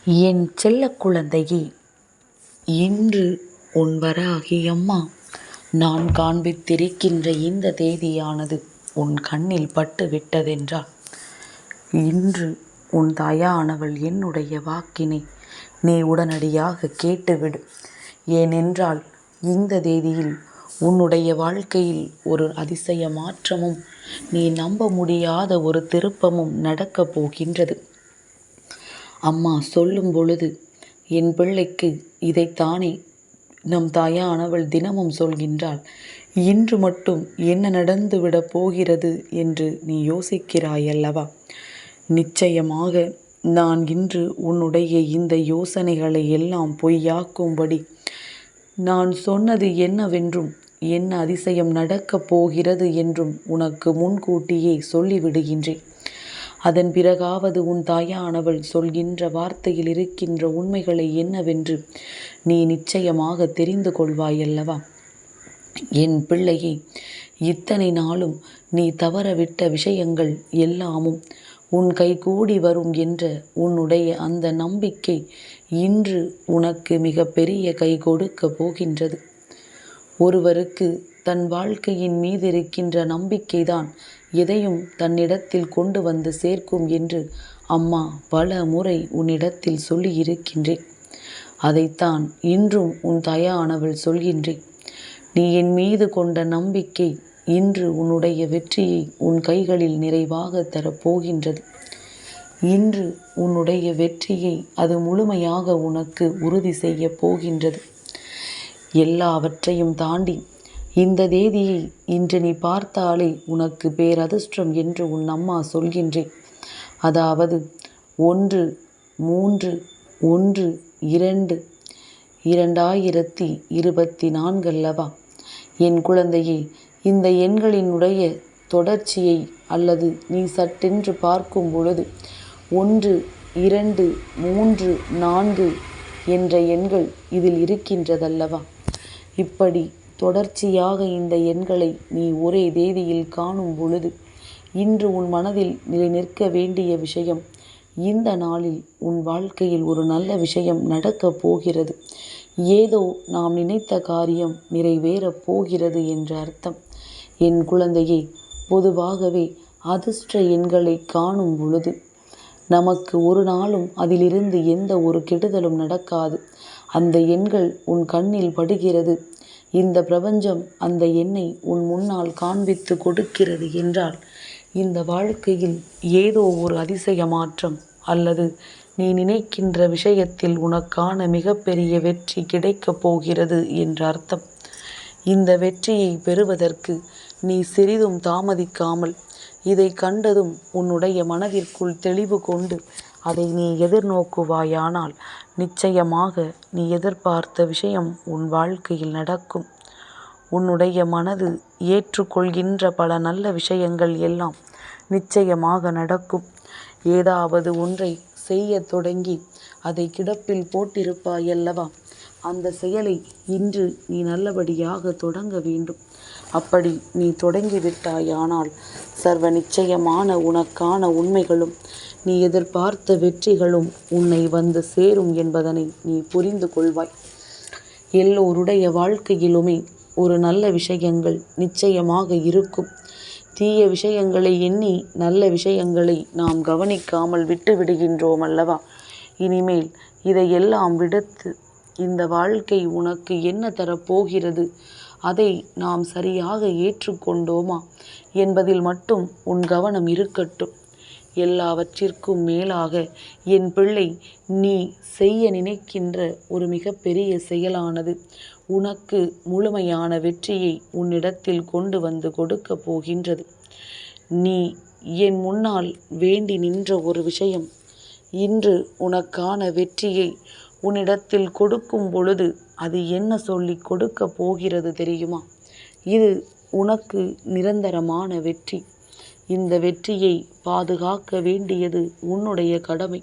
என் செல்ல குழந்தையே, இன்று உன் வராகி அம்மா நான் காண்பித்திருக்கின்ற இந்த தேதியானது உன் கண்ணில் பட்டு விட்டதென்றால், இன்று உன் தாயானவள் என்னுடைய வாக்கினை நீ உடனடியாக கேட்டுவிடு. ஏனென்றால் இந்த தேதியில் உன்னுடைய வாழ்க்கையில் ஒரு அதிசய மாற்றமும் நீ நம்ப முடியாத ஒரு திருப்பமும் நடக்கப் போகின்றது. அம்மா சொல்லும் பொழுது என் பிள்ளைக்கு இதைத்தானே நம் தாயானவள் தினமும் சொல்கின்றாள். இன்று மட்டும் என்ன நடந்துவிடப் போகிறது என்று நீ யோசிக்கிறாயல்லவா? நிச்சயமாக நான் இன்று உன்னுடைய இந்த யோசனைகளை எல்லாம் பொய்யாக்கும்படி நான் சொன்னது என்னவென்றும் என்ன அதிசயம் நடக்கப் போகிறது என்றும் உனக்கு முன்கூட்டியே சொல்லிவிடுகின்றேன். அதன் பிறகாவது உன் தாயானவள் சொல்கின்ற வார்த்தையில் இருக்கின்ற உண்மைகளை என்னவென்று நீ நிச்சயமாக தெரிந்து கொள்வாயல்லவா? என் பிள்ளையே, இத்தனை நாளும் நீ தவறவிட்ட விஷயங்கள் எல்லாமும் உன் கைகூடி வரும் என்ற உன்னுடைய அந்த நம்பிக்கை இன்று உனக்கு மிக பெரிய கை கொடுக்க போகின்றது. ஒருவருக்கு தன் வாழ்க்கையின் மீது இருக்கின்ற நம்பிக்கைதான் எதையும் தன்னிடத்தில் கொண்டு வந்து சேர்க்கும் என்று அம்மா பல முறை உன்னிடத்தில் சொல்லி இருக்கின்றேன். அதைத்தான் இன்றும் உன் தாயானவள் சொல்கின்றேன். நீ என் மீது கொண்ட நம்பிக்கை இன்று உன்னுடைய வெற்றியை உன் கைகளில் நிறைவாக தரப்போகின்றது. இன்று உன்னுடைய வெற்றியை அது முழுமையாக உனக்கு உறுதி செய்ய போகின்றது. எல்லாவற்றையும் தாண்டி இந்த தேதியை இன்று நீ பார்த்தாலே உனக்கு பேரதிர்ஷ்டம் என்று உன் அம்மா சொல்கின்றேன். அதாவது 1-3-1-2-2024 அல்லவா? என் குழந்தையே, இந்த எண்களினுடைய தொடர்ச்சியை அல்லது நீ சட்டென்று பார்க்கும் பொழுது 1-2-3-4 என்ற எண்கள் இதில் இருக்கின்றதல்லவா? இப்படி தொடர்ச்சியாக இந்த எண்களை நீ ஒரே தேதியில் காணும் பொழுது இன்று உன் மனதில் நிற்க வேண்டிய விஷயம், இந்த நாளில் உன் வாழ்க்கையில் ஒரு நல்ல விஷயம் நடக்கப் போகிறது, ஏதோ நாம் நினைத்த காரியம் நிறைவேறப் போகிறது என்ற அர்த்தம். என் குழந்தையே, பொதுவாகவே அதிர்ஷ்ட எண்களை காணும் பொழுது நமக்கு ஒரு நாளும் அதிலிருந்து எந்த ஒரு கெடுதலும் நடக்காது. அந்த எண்கள் உன் கண்ணில் படுகிறது, இந்த பிரபஞ்சம் அந்த எண்ணை உன் முன்னால் காண்பித்து கொடுக்கிறது என்றால் இந்த வாழ்க்கையில் ஏதோ ஒரு அதிசய மாற்றம் அல்லது நீ நினைக்கின்ற விஷயத்தில் உனக்கான மிகப்பெரிய வெற்றி கிடைக்கப் போகிறது என்ற அர்த்தம். இந்த வெற்றியை பெறுவதற்கு நீ சிறிதும் தாமதிக்காமல் இதை கண்டதும் உன்னுடைய மனதிற்குள் தெளிவு கொண்டு அதை நீ எதிர்நோக்குவாயானால் நிச்சயமாக நீ எதிர்பார்த்த விஷயம் உன் வாழ்க்கையில் நடக்கும். உன்னுடைய மனது ஏற்றுக்கொள்கின்ற பல நல்ல விஷயங்கள் எல்லாம் நிச்சயமாக நடக்கும். ஏதாவது ஒன்றை செய்ய தொடங்கி அதை கிடப்பில் போட்டிருப்பாயல்லவா? அந்த செயலை இன்று நீ நல்லபடியாக தொடங்க வேண்டும். அப்படி நீ தொடங்கிவிட்டாயானால் சர்வ நிச்சயமான உனக்கான உண்மைகளும் நீ எதிர்பார்த்த வெற்றிகளும் உன்னை வந்து சேரும் என்பதனை நீ புரிந்து கொள்வாய். எல்லோருடைய வாழ்க்கையிலுமே ஒரு நல்ல விஷயங்கள் நிச்சயமாக இருக்கும். தீய விஷயங்களை எண்ணி நல்ல விஷயங்களை நாம் கவனிக்காமல் விட்டு விடுகின்றோம் அல்லவா? இனிமேல் இதையெல்லாம் விடுத்து இந்த வாழ்க்கை உனக்கு என்ன தரப்போகிறது, அதை நாம் சரியாக ஏற்றுக்கொண்டோமா என்பதில் மட்டும் உன் கவனம் இருக்கட்டும். எல்லாவற்றிற்கும் மேலாக என் பிள்ளை, நீ செய்ய நினைக்கின்ற ஒரு மிகப்பெரிய செயலானது உனக்கு முழுமையான வெற்றியை உன்னிடத்தில் கொண்டு வந்து கொடுக்க போகின்றது. நீ என் முன்னால் வேண்டி நின்ற ஒரு விஷயம் இன்று உனக்கான வெற்றியை உன்னிடத்தில் கொடுக்கும் பொழுது அது என்ன சொல்லி கொடுக்க போகிறது தெரியுமா? இது உனக்கு நிரந்தரமான வெற்றி. இந்த வெற்றியை பாதுகாக்க வேண்டியது உன்னுடைய கடமை.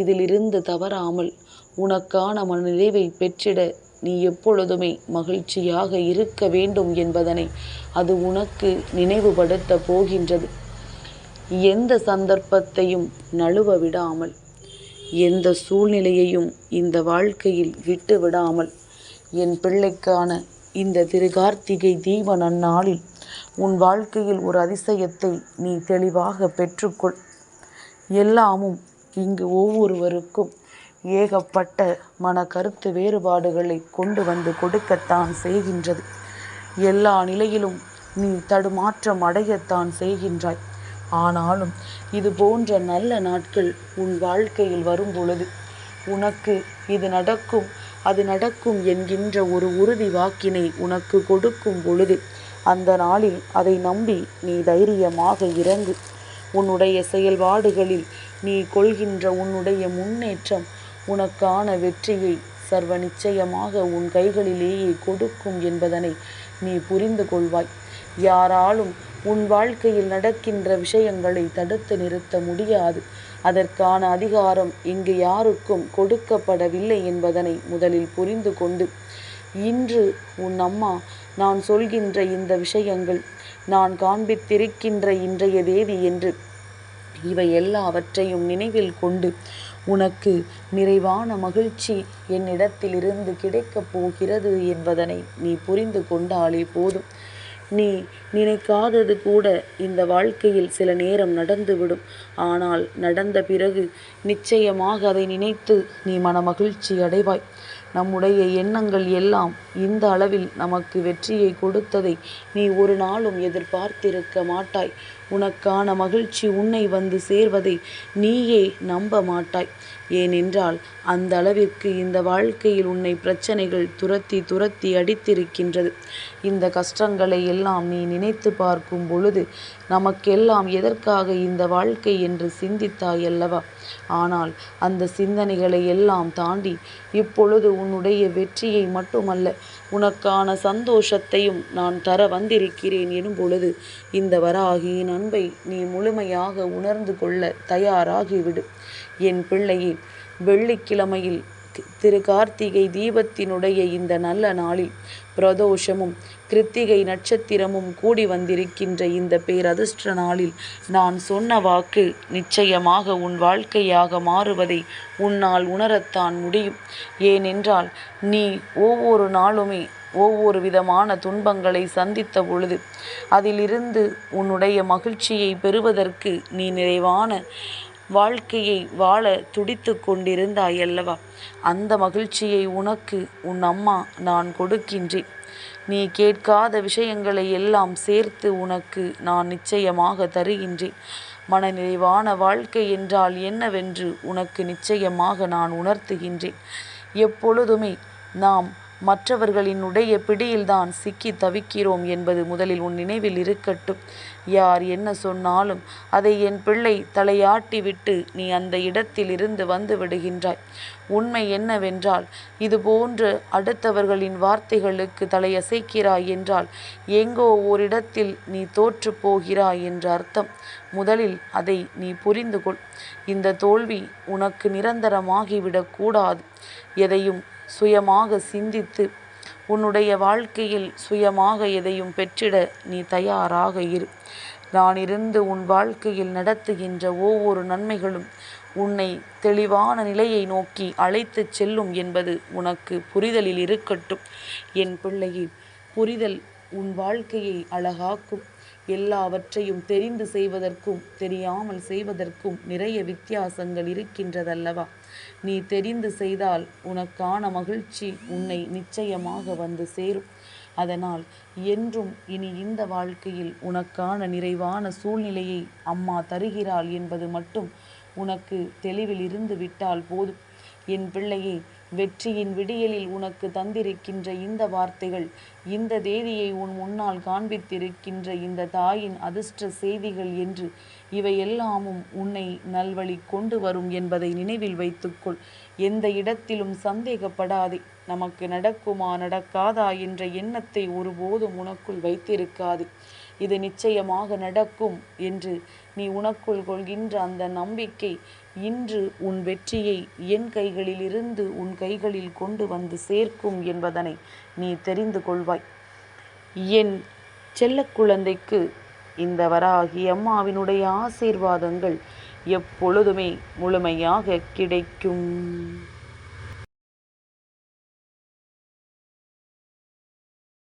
இதிலிருந்து தவறாமல் உனக்கான மனநிறைவை பெற்றிட நீ எப்பொழுதுமே மகிழ்ச்சியாக இருக்க வேண்டும் என்பதனை அது உனக்கு நினைவுபடுத்த போகின்றது. எந்த சந்தர்ப்பத்தையும் நழுவ விடாமல் எந்த சூழ்நிலையையும் இந்த வாழ்க்கையில் விட்டு விடாமல் என் பிள்ளைக்கான இந்த திருகார்த்திகை தீப நன்னாளில் உன் வாழ்க்கையில் ஒரு அதிசயத்தை நீ தெளிவாக பெற்றுக்கொள். எல்லாமும் இங்கு ஒவ்வொருவருக்கும் ஏகப்பட்ட மன கருத்து வேறுபாடுகளை கொண்டு வந்து கொடுக்கத்தான் செய்கின்றது. எல்லா நிலையிலும் நீ தடுமாற்றம் அடையத்தான் செய்கின்றாய். ஆனாலும் இது போன்ற நல்ல நாட்கள் உன் வாழ்க்கையில் வரும் பொழுது உனக்கு இது நடக்கும் அது நடக்கும் என்கின்ற ஒரு உறுதி வாக்கினை உனக்கு கொடுக்கும் பொழுது அந்த நாளில் அதை நம்பி நீ தைரியமாக இறங்கு. உன்னுடைய செயல்பாடுகளில் நீ கொள்கின்ற உன்னுடைய முன்னேற்றம் உனக்கான வெற்றியை சர்வ நிச்சயமாக உன் கைகளிலேயே கொடுக்கும் என்பதனை நீ புரிந்து கொள்வாய். யாராலும் உன் வாழ்க்கையில் நடக்கின்ற விஷயங்களை தடுத்து நிறுத்த முடியாது. அதற்கான அதிகாரம் இங்கு யாருக்கும் கொடுக்கப்படவில்லை என்பதனை முதலில் புரிந்து கொண்டு, இன்று உன் அம்மா நான் சொல்கின்ற இந்த விஷயங்கள், நான் காண்பித்திருக்கின்ற இன்றைய தேதி என்று இவை எல்லாவற்றையும் நினைவில் கொண்டு உனக்கு நிறைவான மகிழ்ச்சி என்னிடத்திலிருந்து கிடைக்கப் போகிறது என்பதனை நீ புரிந்து கொண்டாலே போதும். நீ நினைக்காதது கூட இந்த வாழ்க்கையில் சில நேரம் நடந்துவிடும். ஆனால் நடந்த பிறகு நிச்சயமாக அதை நினைத்து நீ மனமகிழ்ச்சி அடைவாய். நம்முடைய எண்ணங்கள் எல்லாம் இந்த அளவில் நமக்கு வெற்றியை கொடுத்ததை நீ ஒரு நாளும் எதிர்பார்த்திருக்க மாட்டாய். உனக்கான மகிழ்ச்சி உன்னை வந்து சேர்வதை நீயே நம்ப மாட்டாய். ஏனென்றால் அந்த அளவிற்கு இந்த வாழ்க்கையில் உன்னை பிரச்சனைகள் துரத்தி துரத்தி அடித்திருக்கின்றது. இந்த கஷ்டங்களை எல்லாம் நீ நினைத்து பார்க்கும் பொழுது நமக்கெல்லாம் எதற்காக இந்த வாழ்க்கை என்று சிந்தித்தாய் அல்லவா? ஆனால் அந்த சிந்தனைகளை எல்லாம் தாண்டி இப்பொழுது உன்னுடைய வெற்றியை மட்டுமல்ல, உனக்கான சந்தோஷத்தையும் நான் தர வந்திருக்கிறேன் எனும் பொழுது இந்த வராகியின் அன்பை நீ முழுமையாக உணர்ந்து கொள்ள தயாராகிவிடு. என் பிள்ளையே, வெள்ளிக்கிழமையில் திரு கார்த்திகை தீபத்தினுடைய இந்த நல்ல நாளில் பிரதோஷமும் கிருத்திகை நட்சத்திரமும் கூடி வந்திருக்கின்ற இந்த பேரதிர்ஷ்ட நாளில் நான் சொன்ன வாக்கு நிச்சயமாக உன் வாழ்க்கையாக மாறுவதை உன்னால் உணரத்தான் முடியும். ஏனென்றால் நீ ஒவ்வொரு நாளுமே ஒவ்வொரு விதமான துன்பங்களை சந்தித்த பொழுது அதிலிருந்து உன்னுடைய மகிழ்ச்சியை பெறுவதற்கு நீ நிறைவான வாழ்க்கையை வாழ துடித்து கொண்டிருந்தாய் அல்லவா? அந்த மகிழ்ச்சியை உனக்கு உன் அம்மா நான் கொடுக்கின்றேன். நீ கேட்காத விஷயங்களை எல்லாம் சேர்த்து உனக்கு நான் நிச்சயமாக தருகின்றேன். மனநிறைவான வாழ்க்கை என்றால் என்னவென்று உனக்கு நிச்சயமாக நான் உணர்த்துகின்றேன். எப்பொழுதுமே நாம் மற்றவர்களினுடைய பிடியில்தான் சிக்கி தவிக்கிறோம் என்பது முதலில் உன் நினைவில் இருக்கட்டும். யார் என்ன சொன்னாலும் அதை என் பிள்ளை தலையாட்டி விட்டு நீ அந்த இடத்தில் இருந்து வந்து விடுகின்றாய். உண்மை என்னவென்றால் இது போன்று அடுத்தவர்களின் வார்த்தைகளுக்கு தலையசைக்கிறாய் என்றால் எங்கோ ஓரிடத்தில் நீ தோற்று போகிறாய் என்ற அர்த்தம். முதலில் அதை நீ புரிந்து கொள். இந்த தோல்வி உனக்கு நிரந்தரமாகிவிடக்கூடாது. எதையும் சுயமாக சிந்தித்து உன்னுடைய வாழ்க்கையில் சுயமாக எதையும் பெற்றிட நீ தயாராக இரு. நான் இருந்து உன் வாழ்க்கையில் நடத்துகின்ற ஒவ்வொரு நன்மைகளும் உன்னை தெளிவான நிலையை நோக்கி அழைத்து செல்லும் என்பது உனக்கு புரிதலில் இருக்கட்டும். என் பிள்ளையே, புரிதல் உன் வாழ்க்கையை அழகாக்கும். எல்லாவற்றையும் தெரிந்து செய்வதற்கும் தெரியாமல் செய்வதற்கும் நிறைய வித்தியாசங்கள் இருக்கின்றதல்லவா? நீ தெரிந்து செய்தால் உனக்கான மகிழ்ச்சி உன்னை நிச்சயமாக வந்து சேரும். அதனால் என்றும் இனி இந்த வாழ்க்கையில் உனக்கான நிறைவான சூழ்நிலையை அம்மா தருகிறாள் என்பது மட்டும் உனக்கு தெளிவில் இருந்து விட்டால் போதும். என் பிள்ளையே, வெற்றியின் விடியலில் உனக்கு தந்திருக்கின்ற இந்த வார்த்தைகள், இந்த தேதியை உன் முன்னால் காண்பித்திருக்கின்ற இந்த தாயின் அதிர்ஷ்ட செய்திகள் என்று இவையெல்லாமும் உன்னை நல்வழி கொண்டு வரும் என்பதை நினைவில் வைத்துக்கொள். எந்த இடத்திலும் சந்தேகப்படாதே. நமக்கு நடக்குமா நடக்காதா என்ற எண்ணத்தை ஒருபோதும் உனக்குள் வைத்திருக்காது. இது நிச்சயமாக நடக்கும் என்று நீ உனக்குள் கொள்கின்ற அந்த நம்பிக்கை இன்று உன் வெற்றியை என் கைகளில் இருந்து உன் கைகளில் கொண்டு வந்து சேர்க்கும் என்பதனை நீ தெரிந்து கொள்வாய். என் செல்ல குழந்தைக்கு இந்த வராகி அம்மாவினுடைய ஆசீர்வாதங்கள் எப்பொழுதுமே முழுமையாக கிடைக்கும்.